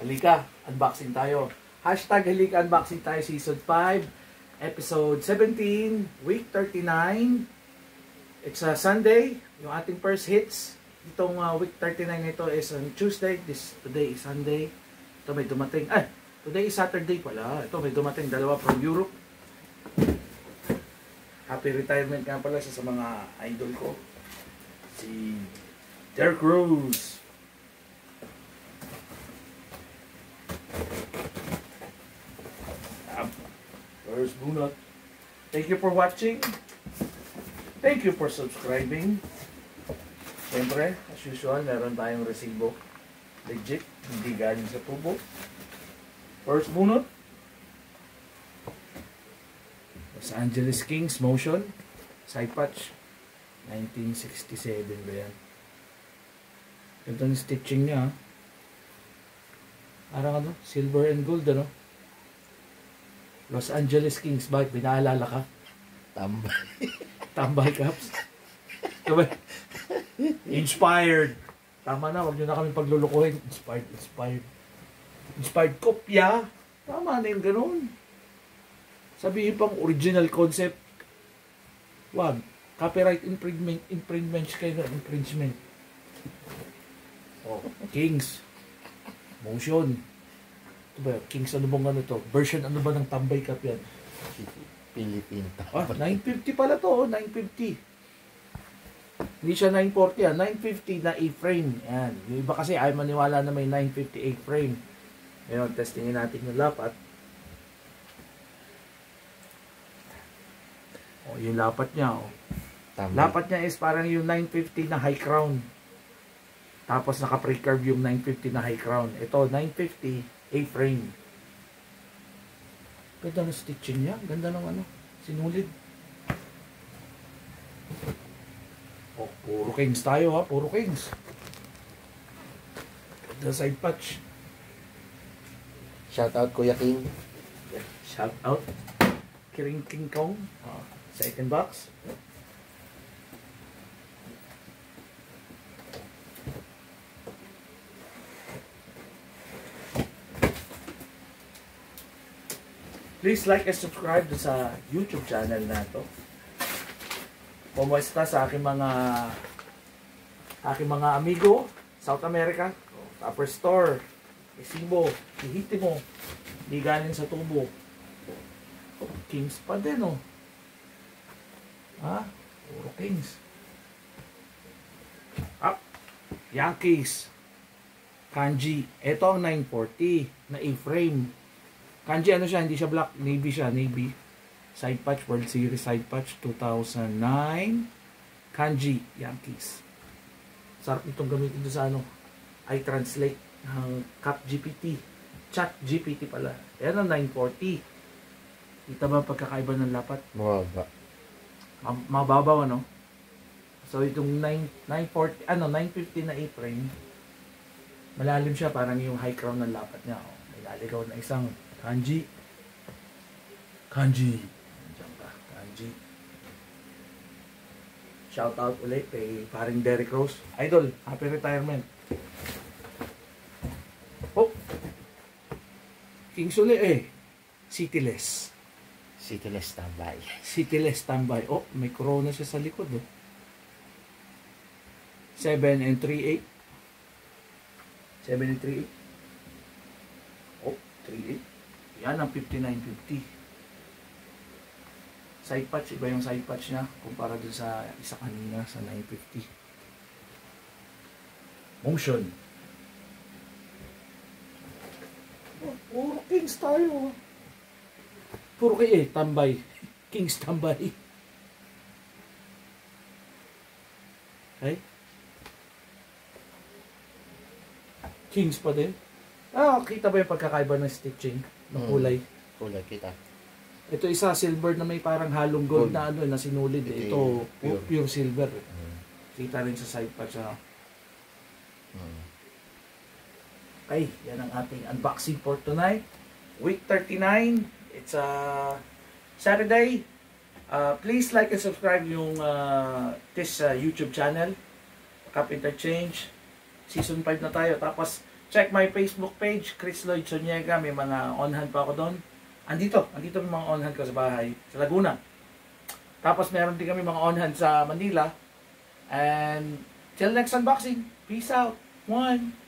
Halika, unboxing tayo. Hashtag Halika Unboxing tayo Season 5, Episode 17, Week 39. It's a Sunday, yung ating first hits. Itong Week 39 nito is on Tuesday. Today is Sunday. Ito may dumating. Today is Saturday pala. Ito may dumating. Dalawa from Europe. Happy retirement nga pala sa mga idol ko. Si Derek Rose. First bunot. Thank you for watching. Thank you for subscribing. Siyempre, as usual, meron tayong resibo. Legit, hindi galing sa tubo. First bunot. Los Angeles Kings Motion. Side patch. 1967 ba yan? Ito yung stitching niya. Parang ano? Silver and gold, ano? Los Angeles Kings. Bakit? Binaalala ka? Tambay. Tambay Caps. Inspired. Tama na, wag nyo na kami paglulukuhin. Inspired kopya. Tama na yung ganun. Sabihin pang original concept. Wag. Copyright infringement kayo na infringement. Oh, Kings. Motion. Ito ba? Kings ano bang ano to? Version ano ba ng Tambay Cup yan? Philippine. 950 pala to. 950. Hindi siya 940 950 na A-frame. Yan. Yung iba kasi ay maniwala na may 950 A-frame. Ngayon, testingin natin yung lapat. O, yung lapat niya. O. Lapat niya is parang yung 950 na high crown. Tapos naka-pre-curve yung 950 na high crown. Ito, 950 A-frame. Ganda ng stitching niya. Ganda ng ano. Sinulid. Oh, puro Kings tayo ha. Puro Kings. Ganda side patch. Shout out Kuya King. Shout out. King Kong. Second box. Please like and subscribe sa YouTube channel na to. Kumusta sa aking mga amigo South America, Upper Store, Isibo, Ihitimo, di galing sa tubo. Kings pa din oh. Ha? Puro Kings. Up. Yankees. Kanji. Ito ang 940 na A-frame. Kanji ano siya, hindi siya black, navy siya, navy. Side patch, World Series side patch 2009. Kanji, Yankees. Sarap itong gamitin doon sa ano, iTranslate ng ChatGPT. ChatGPT pala. Ayan ang 940. Kita ba pagkakaiba ng lapat? Mababa. Mababaw ano? So itong 950 na A-frame, malalim siya, parang yung high crown ng lapat niya. Oh, may laligaw na isang Kanji. Kanji. Diyan ka. Kanji. Shout out ulit kay paring Derek Rose. Idol, happy retirement. Oh. Kings ulit eh. Cityless. Cityless Tambay. Cityless Tambay. Oh, may corona siya sa likod oh. 7 and 3/8. 7 and 3/8. Oh, 3/8. Yan ang 5950. Side patch, iba yung side patch niya kumpara dun sa isa kanina sa 950. Motion. Oh, puro Kings tayo. Puro Tambay. Kings Tambay. Okay? Kings pa din. Kita ba yung pagkakaiba ng stitching? Ng kulay. Kulay kita. Ito isa silver na may parang halong gold na ano na sinulid. Ito pure silver. Kita rin sa side patch. Okay, yan ang ating unboxing for tonight. Week 39. It's a Saturday. Please like and subscribe yung this YouTube channel. Cup Interchange. Season 5 na tayo. Tapos check my Facebook page, Chris Lloyd Soniega. May mga on-hand pa ako doon. Andito may mga on-hand ko sa bahay, sa Laguna. Tapos meron din kami mga on-hand sa Manila. And till next unboxing, peace out. 1